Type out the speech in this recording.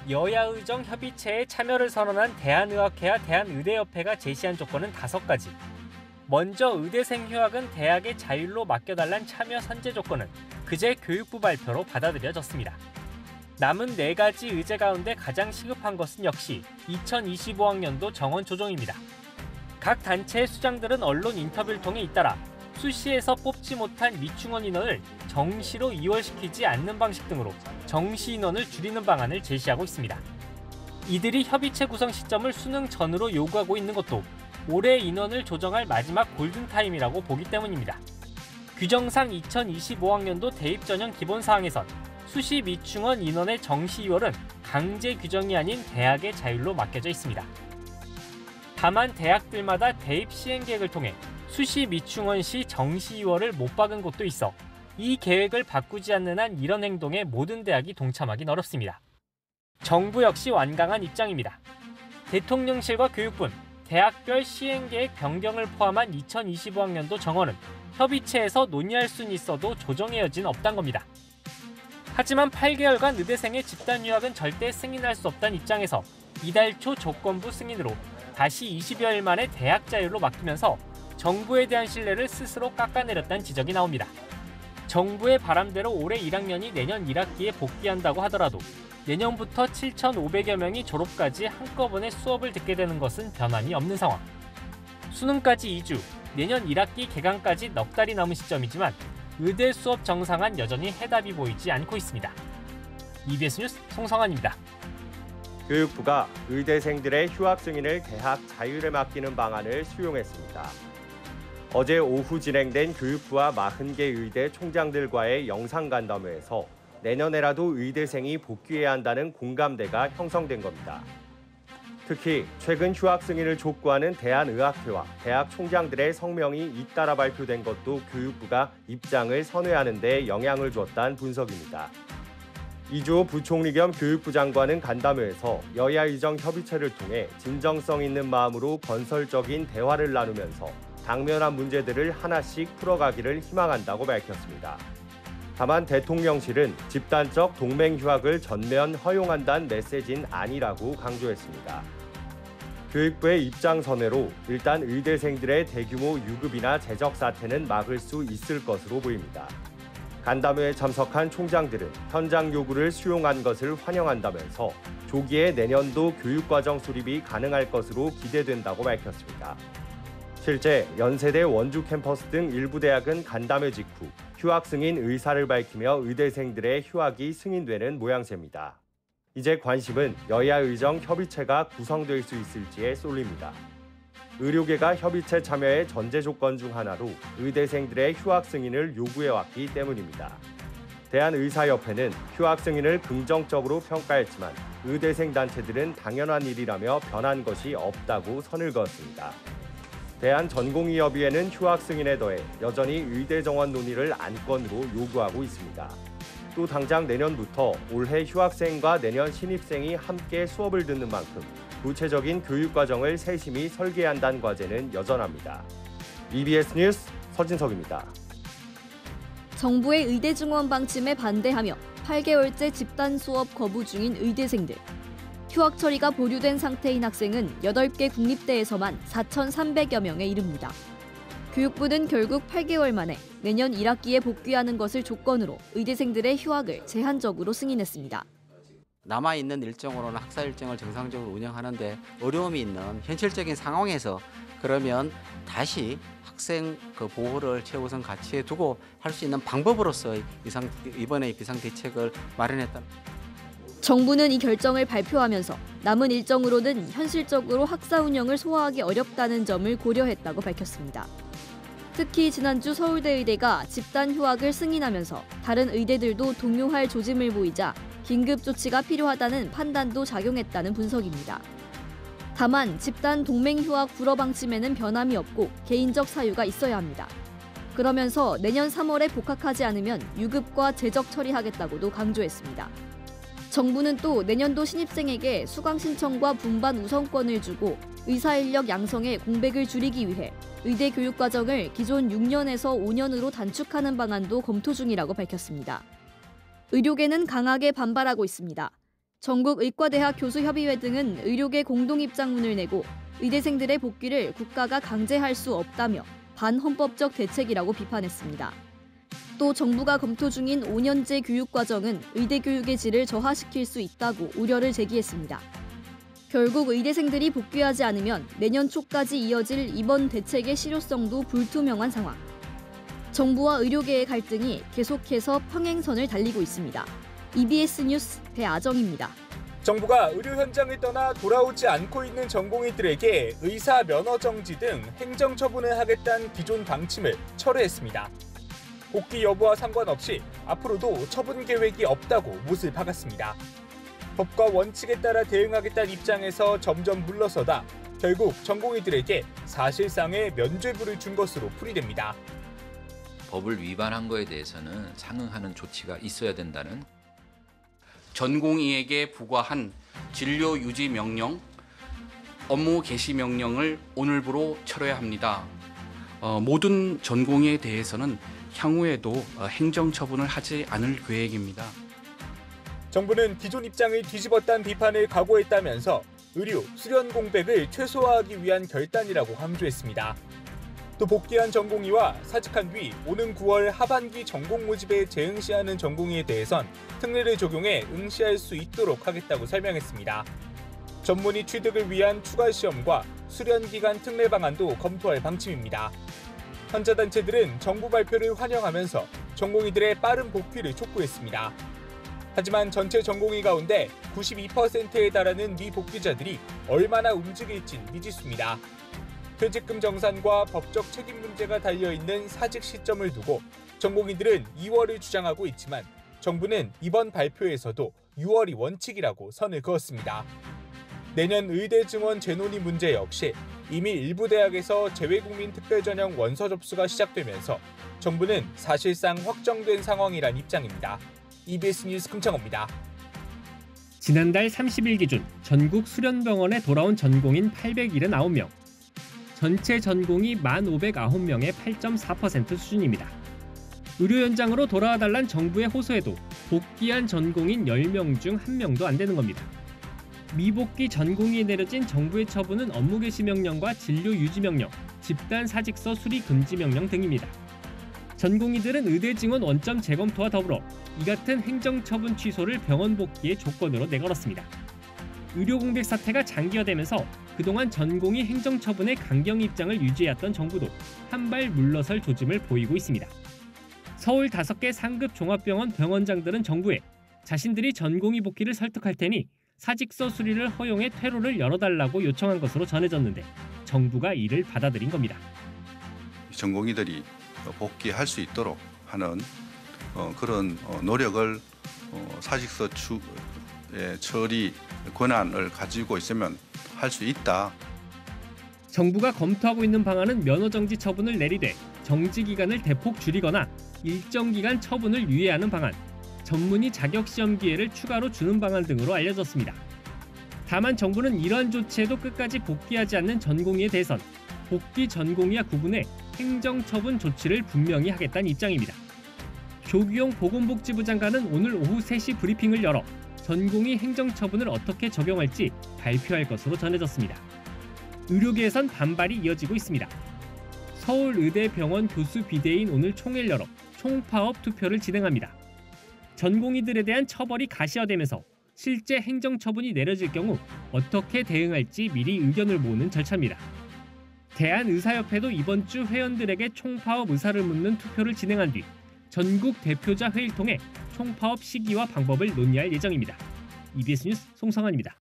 여야의정 협의체에 참여를 선언한 대한의학회와 대한의대협회가 제시한 조건은 5가지. 먼저 의대생 휴학은 대학의 자율로 맡겨달란 참여 선제 조건은 그제 교육부 발표로 받아들여졌습니다. 남은 4가지 의제 가운데 가장 시급한 것은 역시 2025학년도 정원 조정입니다. 각 단체의 수장들은 언론 인터뷰를 통해 잇따라 수시에서 뽑지 못한 미충원 인원을 정시로 이월시키지 않는 방식 등으로 정시 인원을 줄이는 방안을 제시하고 있습니다. 이들이 협의체 구성 시점을 수능 전으로 요구하고 있는 것도 올해 인원을 조정할 마지막 골든타임이라고 보기 때문입니다. 규정상 2025학년도 대입 전형 기본사항에선 수시 미충원 인원의 정시 이월은 강제 규정이 아닌 대학의 자율로 맡겨져 있습니다. 다만 대학들마다 대입 시행 계획을 통해 수시 미충원 시 정시 이월을 못 박은 곳도 있어 이 계획을 바꾸지 않는 한 이런 행동에 모든 대학이 동참하긴 어렵습니다. 정부 역시 완강한 입장입니다. 대통령실과 교육부는 대학별 시행계획 변경을 포함한 2025학년도 정원은 협의체에서 논의할 수는 있어도 조정의 여지는 없다는 겁니다. 하지만 8개월간 의대생의 집단 휴학은 절대 승인할 수 없다는 입장에서 이달 초 조건부 승인으로 다시 20여일 만에 대학 자율로 맡기면서 정부에 대한 신뢰를 스스로 깎아내렸다는 지적이 나옵니다. 정부의 바람대로 올해 1학년이 내년 1학기에 복귀한다고 하더라도 내년부터 7,500여 명이 졸업까지 한꺼번에 수업을 듣게 되는 것은 변함이 없는 상황. 수능까지 2주, 내년 1학기 개강까지 넉 달이 남은 시점이지만 의대 수업 정상화는 여전히 해답이 보이지 않고 있습니다. EBS 뉴스 송성환입니다. 교육부가 의대생들의 휴학 승인을 대학 자율에 맡기는 방안을 수용했습니다. 어제 오후 진행된 교육부와 40개 의대 총장들과의 영상간담회에서 내년에라도 의대생이 복귀해야 한다는 공감대가 형성된 겁니다. 특히 최근 휴학 승인을 촉구하는 대한의학회와 대학 총장들의 성명이 잇따라 발표된 것도 교육부가 입장을 선회하는 데 영향을 줬다는 분석입니다. 이주호 부총리 겸 교육부 장관은 간담회에서 여야의정 협의체를 통해 진정성 있는 마음으로 건설적인 대화를 나누면서 당면한 문제들을 하나씩 풀어가기를 희망한다고 밝혔습니다. 다만 대통령실은 집단적 동맹 휴학을 전면 허용한다는 메시지는 아니라고 강조했습니다. 교육부의 입장 선회로 일단 의대생들의 대규모 유급이나 재적 사태는 막을 수 있을 것으로 보입니다. 간담회에 참석한 총장들은 현장 요구를 수용한 것을 환영한다면서 조기에 내년도 교육과정 수립이 가능할 것으로 기대된다고 밝혔습니다. 실제 연세대 원주 캠퍼스 등 일부 대학은 간담회 직후 휴학 승인 의사를 밝히며 의대생들의 휴학이 승인되는 모양새입니다. 이제 관심은 여야 의정 협의체가 구성될 수 있을지에 쏠립니다. 의료계가 협의체 참여의 전제 조건 중 하나로 의대생들의 휴학 승인을 요구해왔기 때문입니다. 대한의사협회는 휴학 승인을 긍정적으로 평가했지만 의대생 단체들은 당연한 일이라며 변한 것이 없다고 선을 그었습니다. 대한전공의협의회는 휴학 승인에 더해 여전히 의대 정원 논의를 안건으로 요구하고 있습니다. 또 당장 내년부터 올해 휴학생과 내년 신입생이 함께 수업을 듣는 만큼 구체적인 교육과정을 세심히 설계한다는 과제는 여전합니다. EBS 뉴스 서진석입니다. 정부의 의대 증원 방침에 반대하며 8개월째 집단 수업 거부 중인 의대생들. 휴학 처리가 보류된 상태인 학생은 8개 국립대에서만 4,300여 명에 이릅니다. 교육부는 결국 8개월 만에 내년 1학기에 복귀하는 것을 조건으로 의대생들의 휴학을 제한적으로 승인했습니다. 남아있는 일정으로는 학사 일정을 정상적으로 운영하는데 어려움이 있는 현실적인 상황에서 그러면 다시 학생 보호를 최우선 가치에 두고 할 수 있는 방법으로서 이번에 비상대책을 마련했다. 정부는 이 결정을 발표하면서 남은 일정으로는 현실적으로 학사 운영을 소화하기 어렵다는 점을 고려했다고 밝혔습니다. 특히 지난주 서울대의대가 집단 휴학을 승인하면서 다른 의대들도 동요할 조짐을 보이자 긴급 조치가 필요하다는 판단도 작용했다는 분석입니다. 다만 집단 동맹 휴학 불허 방침에는 변함이 없고 개인적 사유가 있어야 합니다. 그러면서 내년 3월에 복학하지 않으면 유급과 재적 처리하겠다고도 강조했습니다. 정부는 또 내년도 신입생에게 수강 신청과 분반 우선권을 주고 의사 인력 양성의 공백을 줄이기 위해 의대 교육 과정을 기존 6년에서 5년으로 단축하는 방안도 검토 중이라고 밝혔습니다. 의료계는 강하게 반발하고 있습니다. 전국 의과대학 교수협의회 등은 의료계 공동입장문을 내고 의대생들의 복귀를 국가가 강제할 수 없다며 반헌법적 대책이라고 비판했습니다. 또 정부가 검토 중인 5년제 교육과정은 의대 교육의 질을 저하시킬 수 있다고 우려를 제기했습니다. 결국 의대생들이 복귀하지 않으면 내년 초까지 이어질 이번 대책의 실효성도 불투명한 상황. 정부와 의료계의 갈등이 계속해서 평행선을 달리고 있습니다. EBS 뉴스 배아정입니다. 정부가 의료 현장을 떠나 돌아오지 않고 있는 전공의들에게 의사 면허 정지 등 행정 처분을 하겠다는 기존 방침을 철회했습니다. 복귀 여부와 상관없이 앞으로도 처분 계획이 없다고 못을 박았습니다. 법과 원칙에 따라 대응하겠다는 입장에서 점점 물러서다 결국 전공의들에게 사실상의 면죄부를 준 것으로 풀이됩니다. 법을 위반한 거에 대해서는 상응하는 조치가 있어야 된다는 전공의에게 부과한 진료 유지 명령, 업무 개시 명령을 오늘부로 철회합니다. 모든 전공의에 대해서는 향후에도 행정 처분을 하지 않을 계획입니다. 정부는 기존 입장을 뒤집었다는 비판을 각오했다면서 의료, 수련 공백을 최소화하기 위한 결단이라고 강조했습니다. 또 복귀한 전공의와 사직한 뒤 오는 9월 하반기 전공 모집에 재응시하는 전공의에 대해선 특례를 적용해 응시할 수 있도록 하겠다고 설명했습니다. 전문의 취득을 위한 추가 시험과 수련 기간 특례 방안도 검토할 방침입니다. 환자단체들은 정부 발표를 환영하면서 전공의들의 빠른 복귀를 촉구했습니다. 하지만 전체 전공의 가운데 92%에 달하는 미복귀자들이 얼마나 움직일진 미지수입니다. 퇴직금 정산과 법적 책임 문제가 달려있는 사직 시점을 두고 전공의들은 2월을 주장하고 있지만 정부는 이번 발표에서도 6월이 원칙이라고 선을 그었습니다. 내년 의대 증원 재논의 문제 역시 이미 일부 대학에서 재외국민 특별전형 원서 접수가 시작되면서 정부는 사실상 확정된 상황이란 입장입니다. EBS 뉴스 금창호입니다. 지난달 30일 기준 전국 수련병원에 돌아온 전공인 879명. 전체 전공이 1,509명의 8.4% 수준입니다. 의료 현장으로 돌아와달란 정부의 호소에도 복귀한 전공인 10명 중 1명도 안 되는 겁니다. 미복귀 전공의에 내려진 정부의 처분은 업무 개시 명령과 진료 유지 명령, 집단 사직서 수리 금지 명령 등입니다. 전공의들은 의대 증원 원점 재검토와 더불어 이 같은 행정처분 취소를 병원 복귀의 조건으로 내걸었습니다. 의료 공백 사태가 장기화되면서 그동안 전공의 행정처분의 강경 입장을 유지해왔던 정부도 한발 물러설 조짐을 보이고 있습니다. 서울 5개 상급 종합병원 병원장들은 정부에 자신들이 전공의 복귀를 설득할 테니 사직서 수리를 허용해 퇴로를 열어달라고 요청한 것으로 전해졌는데 정부가 이를 받아들인 겁니다. 전공의들이 복귀할 수 있도록 하는 그런 노력을 사직서 처리 권한을 가지고 있으면 할 수 있다. 정부가 검토하고 있는 방안은 면허 정지 처분을 내리되 정지 기간을 대폭 줄이거나 일정 기간 처분을 유예하는 방안, 전문의 자격 시험 기회를 추가로 주는 방안 등으로 알려졌습니다. 다만 정부는 이러한 조치에도 끝까지 복귀하지 않는 전공의에 대해선 복귀 전공의와 구분해 행정처분 조치를 분명히 하겠다는 입장입니다. 조규용 보건복지부 장관은 오늘 오후 3시 브리핑을 열어 전공의 행정처분을 어떻게 적용할지 발표할 것으로 전해졌습니다. 의료계에선 반발이 이어지고 있습니다. 서울의대병원 교수 비대위는 오늘 총회를 열어 총파업 투표를 진행합니다. 전공의들에 대한 처벌이 가시화되면서 실제 행정처분이 내려질 경우 어떻게 대응할지 미리 의견을 모으는 절차입니다. 대한의사협회도 이번 주 회원들에게 총파업 의사를 묻는 투표를 진행한 뒤 전국 대표자 회의를 통해 총파업 시기와 방법을 논의할 예정입니다. EBS 뉴스 송성환입니다.